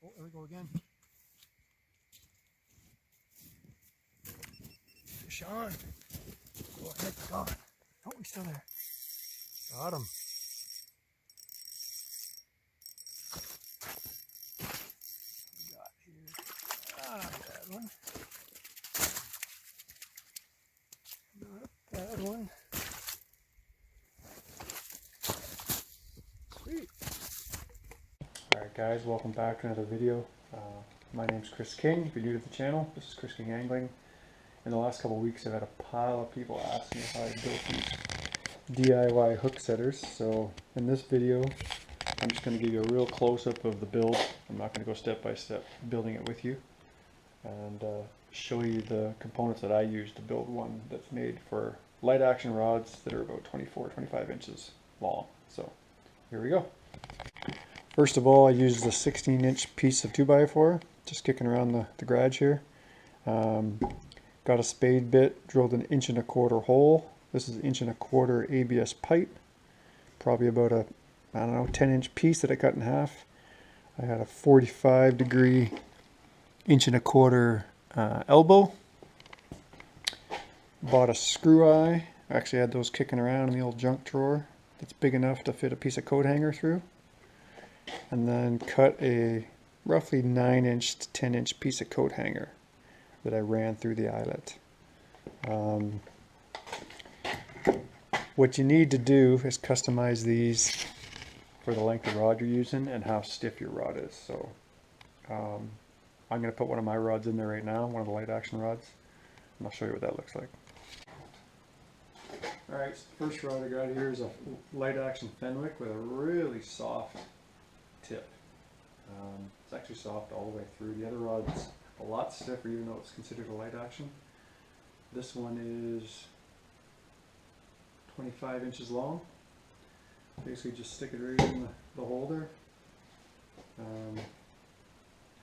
Oh, there we go again. Fish on. Go ahead, gone. Oh, he's still there. Got him. What we got here? Ah, bad one. Not a bad one. Sweet. Alright guys, welcome back to another video. My name's Chris King. If you're new to the channel, this is Chris King Angling. In the last couple of weeks I've had a pile of people ask me how I built these DIY hook setters. So in this video I'm just going to give you a real close-up of the build. I'm not going to go step by step building it with you, and show you the components that I use to build one that's made for light action rods that are about 24-25 inches long. So here we go. First of all, I used a 16-inch piece of 2x4, just kicking around the garage here. Got a spade bit, drilled an 1.25" hole. This is 1.25" ABS pipe, probably about a, I don't know, 10-inch piece that I cut in half. I had a 45-degree 1.25" elbow. Bought a screw eye. I actually had those kicking around in the old junk drawer. That's big enough to fit a piece of coat hanger through. And then cut a roughly 9-inch to 10-inch piece of coat hanger that I ran through the eyelet. What you need to do is customize these for the length of rod you're using and how stiff your rod is. So I'm going to put one of my rods in there right now, one of the light action rods, and I'll show you what that looks like. Alright, so the first rod I got here is a light action Fenwick with a really soft tip. It's actually soft all the way through. The other rod's a lot stiffer even though it's considered a light action. This one is 25 inches long. Basically just stick it right in the holder.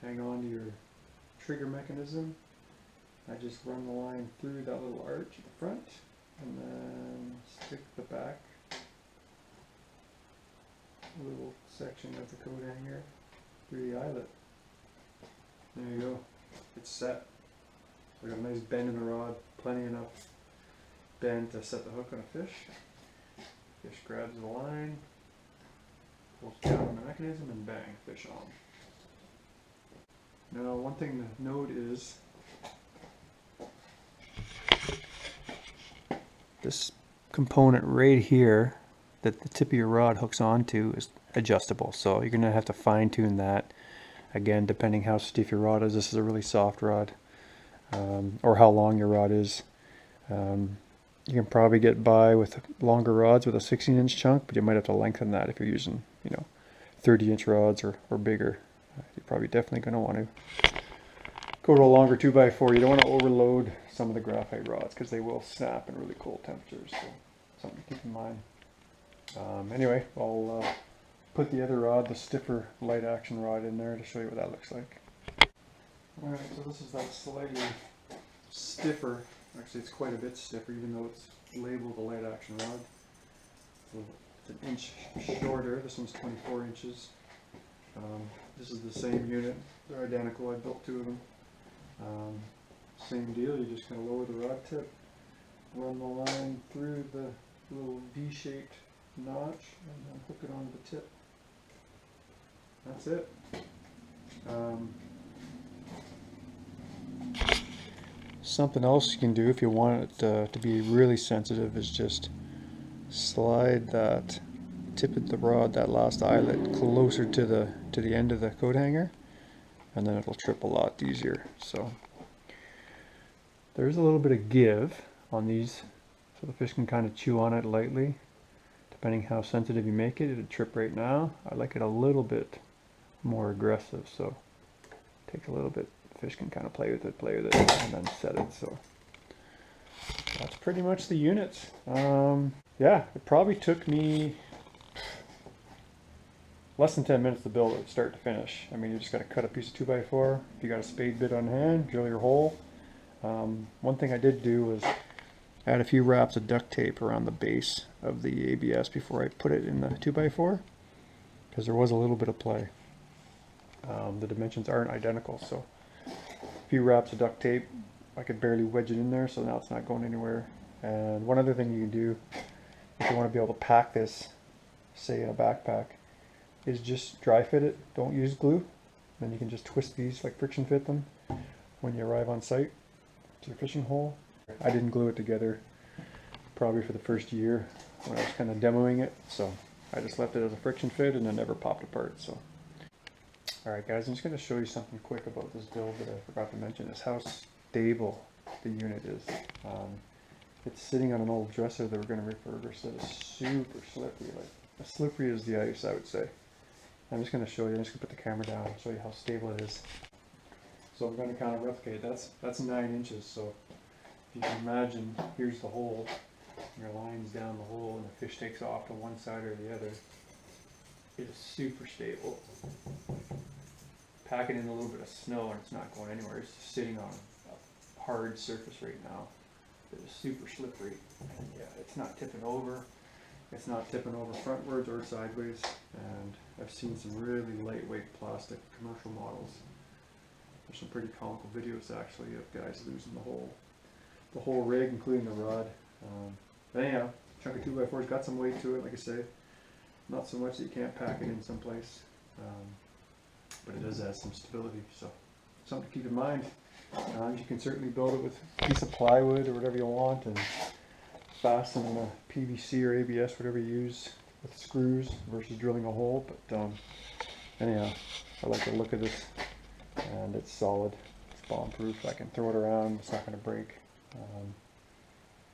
Hang on to your trigger mechanism. I just run the line through that little arch at the front and then stick the back little section of the coat hanger through the eyelet. There you go. It's set. So I got a nice bend in the rod, plenty enough bend to set the hook on a fish. Fish grabs the line, pulls down on the mechanism, and bang, fish on. Now, one thing to note is this component right here that the tip of your rod hooks onto is adjustable, so you're going to have to fine-tune that. Again, depending how stiff your rod is. This is a really soft rod, or how long your rod is. You can probably get by with longer rods with a 16-inch chunk, but you might have to lengthen that if you're using, 30-inch rods or bigger. You're probably definitely going to want to go to a longer 2x4. You don't want to overload some of the graphite rods because they will snap in really cold temperatures. So something to keep in mind. Anyway, I'll put the other rod, the stiffer light action rod, in there to show you what that looks like. Alright, so this is that slightly stiffer, actually it's quite a bit stiffer even though it's labeled a light action rod. So it's an inch shorter. This one's 24 inches. This is the same unit. They're identical. I built two of them. Same deal. You just kind of lower the rod tip, run the line through the little V-shaped notch, and then hook it onto the tip. That's it. Something else you can do if you want it to be really sensitive is just slide that tip of the rod, that last eyelet, closer to the end of the coat hanger, and then it'll trip a lot easier. So there's a little bit of give on these, so the fish can kind of chew on it lightly. Depending how sensitive you make it, it'll trip right now. I like it a little bit more aggressive, so it takes a little bit. Fish can kind of play with it, and then set it. So that's pretty much the units. Yeah, it probably took me less than 10 minutes to build it, start to finish. I mean, you just got to cut a piece of 2x4. If you got a spade bit on hand, drill your hole. One thing I did do was add a few wraps of duct tape around the base of the ABS before I put it in the 2x4, because there was a little bit of play. The dimensions aren't identical, so a few wraps of duct tape, I could barely wedge it in there, so now it's not going anywhere. And one other thing you can do if you want to be able to pack this, say in a backpack, is just dry fit it. Don't use glue. Then you can just twist these, like friction fit them when you arrive on site to your fishing hole. I didn't glue it together probably for the first year when I was kind of demoing it, so I just left it as a friction fit and it never popped apart. So, alright guys, I'm just going to show you something quick about this build that I forgot to mention, is how stable the unit is. It's sitting on an old dresser that we're going to refurbish that is super slippery, like as slippery as the ice, I would say. I'm just going to show you, I'm just going to put the camera down and show you how stable it is. So I'm going to kind of replicate, that's 9 inches, so if you can imagine, here's the hole, your line's down the hole and the fish takes off to one side or the other. It is super stable. Pack it in a little bit of snow and it's not going anywhere, it's just sitting on a hard surface right now. It is super slippery, and yeah, it's not tipping over. It's not tipping over frontwards or sideways, and I've seen some really lightweight plastic commercial models. There's some pretty comical videos actually of guys losing the whole rig, including the rod. But anyhow, chunk of 2x4's got some weight to it, like I say. Not so much that you can't pack it in someplace, but it does have some stability, so something to keep in mind. You can certainly build it with a piece of plywood or whatever you want and fasten in a PVC or ABS, whatever you use, with screws versus drilling a hole. But anyhow, I like the look of this, and it's solid. It's bomb proof. I can throw it around, it's not going to break.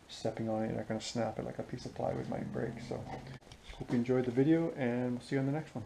Stepping on it, you're not going to snap it like a piece of plywood might break. So hope you enjoyed the video, and we'll see you on the next one.